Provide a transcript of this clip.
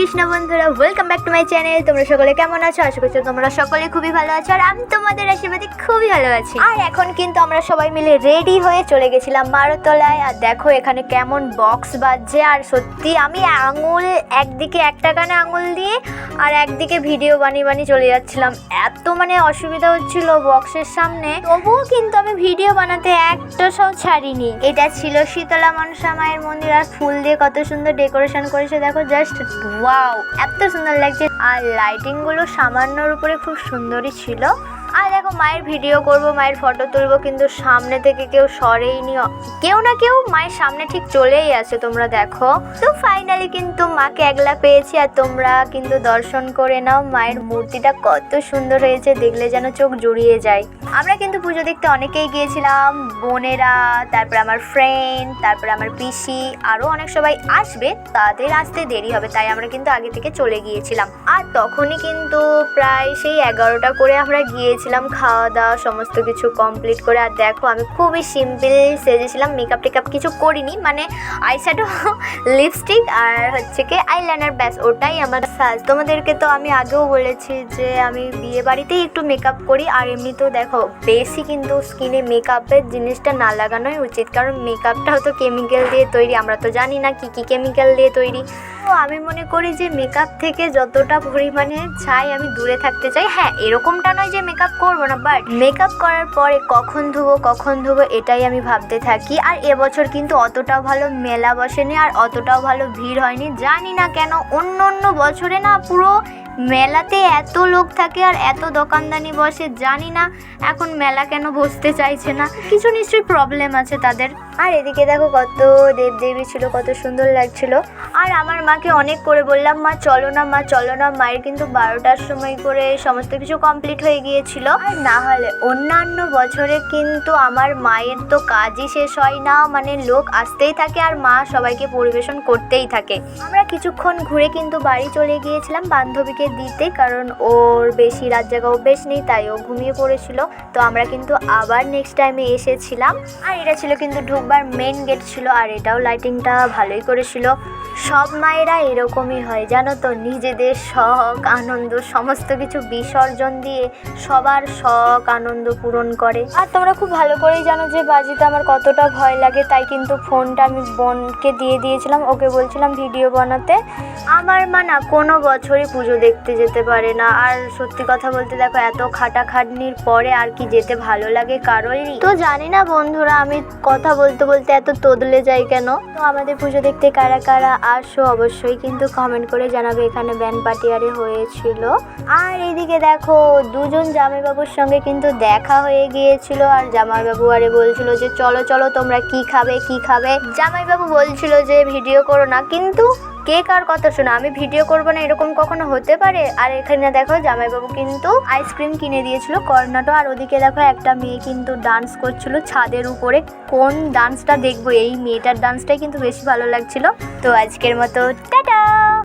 কৃষ্ণ বন্ধুরা, welcome back to my channel. তোমরা সকলে কেমন আছো? আশা করছি তোমরা সকলে খুবই ভালো আছো, আর আমি তোমাদের আশীর্বাদে খুবই ভালো আছি। আর এখন কিন্তু আমরা সবাই মিলে রেডি হয়ে চলে গেছিলাম মারুতলায়। আর দেখো এখানে কেমন বক্স বাজছে, আর সত্যি আমি আঙুল একদিকে একটা কানে আঙুল দিয়ে আর একদিকে ভিডিও বানিয়ে চলে যাচ্ছিলাম। এত অসুবিধা হচ্ছিল বক্সের সামনে, তবুও কিন্তু আমি ভিডিও বানাতে একটা সব ছাড়িনি। এটা ছিল শীতলা মনসা মায়ের মন্দির, আর ফুল দিয়ে কত সুন্দর ডেকোরেশন করেছে দেখো, জাস্ট ওয়াও, এত সুন্দর লাগছে। আর লাইটিং গুলো সামান্যর উপরে খুব সুন্দরই ছিল। আর দেখো মায়ের ভিডিও করব, মায়ের ফটো তুলবো, কিন্তু সামনে থেকে কেউ সরেইনি, কেউ না কেউ মায়ের সামনে ঠিক চলেই আছে। তোমরা দেখো তো ফাইনালি কিন্তু মাকে একলা পেয়েছি। আর তোমরা কিন্তু দর্শন করে নাও, মায়ের মূর্তিটা কত সুন্দর হয়েছে, দেখলে যেন চোখ জুড়িয়ে যায়। আমরা কিন্তু পুজো দেখতে অনেকেই গিয়েছিলাম, বোনেরা, তারপর আমার ফ্রেন্ড, তারপর আমার পিসি, আরও অনেক সবাই আসবে, তাদের আসতে দেরি হবে, তাই আমরা কিন্তু আগে থেকে চলে গিয়েছিলাম। আর তখনই কিন্তু প্রায় সেই 11টা করে আমরা গিয়েছিলাম, খাওয়া দাওয়া সমস্ত কিছু কমপ্লিট করে। আর দেখো আমি খুবই সিম্পল সেজেছিলাম, মেকআপ টেকআপ কিছু করিনি, আইশ্যাডো, লিপস্টিক আর হচ্ছে কি আইলাইনার, ব্যাস ওটাই আমার সাজ। তোমাদেরকে তো আমি আগেও বলেছি যে আমি বিয়ে বাড়িতেই একটু মেকআপ করি, আর এমনিতেও দেখো বেশি কিন্তু স্কিনে মেকআপের জিনিসটা না লাগানোই উচিত, কারণ মেকআপটাও তো কেমিক্যাল দিয়ে তৈরি, আমরা তো জানি না কি কি কেমিক্যাল দিয়ে তৈরি। তো আমি মনে করি যে মেকআপ থেকে যতটা পরিমাণে চাই আমি দূরে থাকতে চাই। হ্যাঁ, এরকমটা নয় যে মেকআপ করবো না, বাট মেকআপ করার পরে কখন ধুবো এটাই আমি ভাবতে থাকি। আর এবছর কিন্তু অতটাও ভালো মেলা বসেনি, আর অতটাও ভালো ভিড় হয়নি, জানি না কেন। অন্য বছরে না পুরো মেলাতে এত লোক থাকে আর এত দোকানদানি বসে, জানি না এখন মেলা কেন বসতে চাইছে না, কিছু নিশ্চয়ই প্রবলেম আছে তাদের। আর এদিকে দেখো কত দেবদেবী ছিল, কত সুন্দর লাগছিল। আর আমার মাকে অনেক করে বললাম, মা চলো না, মায়ের কিন্তু 12টার সময় করে সমস্ত কিছু কমপ্লিট হয়ে গিয়েছিল। আর না হলে অন্যান্য বছরে কিন্তু আমার মায়ের তো কাজই শেষ হয় না, লোক আসতেই থাকে আর মা সবাইকে পরিবেশন করতেই থাকে। আমরা কিছুক্ষণ ঘুরে কিন্তু বাড়ি চলে গিয়েছিলাম বান্ধবীকে দিতে, কারণ ওর বেশি রাত জাগা অভ্যেস নেই, তাই ও ঘুমিয়ে পড়েছিল। তো আমরা কিন্তু আবার নেক্সট টাইমে এসেছিলাম। আর এটা ছিল কিন্তু ঢুকবার মেন গেট ছিল, আর এটাও লাইটিংটা ভালোই করেছিল। সব মায়েরা এরকমই হয় জানো তো, নিজেদের শখ আনন্দ সমস্ত কিছু বিসর্জন দিয়ে সবার শখ আনন্দ পূরণ করে। আর তোমরা খুব ভালো করেই জানো যে বাজিতে আমার কতটা ভয় লাগে, তাই কিন্তু ফোনটা আমি বোনকে দিয়ে দিয়েছিলাম, ওকে বলছিলাম ভিডিও বানাতে। আমার মা না কোনো বছরই পুজো দেখতে যেতে পারে না, আর সত্যি কথা বলতে দেখো এত খাটাখাটনির পরে আর কি যেতে ভালো লাগে কারোরই। তো জানি না বন্ধুরা, আমি কথা বলতে এত তোদলে যাই কেন। তো আমাদের পুজো দেখতে কারা কারা আসো অবশ্যই কিন্তু কমেন্ট করে জানাবে। এখানে ব্যান্ড পার্টি আরে হয়েছিল। আর এইদিকে দেখো দুজন জামাইবাবুর সঙ্গে কিন্তু দেখা হয়ে গিয়েছিল, আর জামাইবাবু আরে বলছিল যে চলো তোমরা কি খাবে। জামাইবাবু বলছিল যে ভিডিও করো না, কিন্তু কে কার কথা শোনা, আমি ভিডিও করবো না এরকম কখনো হতে পারে? আর এখানে দেখো জামাইবাবু কিন্তু আইসক্রিম কিনে দিয়েছিল কর্নাটো, আর ওদিকে দেখো একটা মেয়ে কিন্তু ডান্স করছিল ছাদের উপরে। কোন ডান্সটা দেখবো, এই মেয়েটার ডান্সটাই কিন্তু বেশি ভালো লাগছিল। তো আজকের মতো টাটা।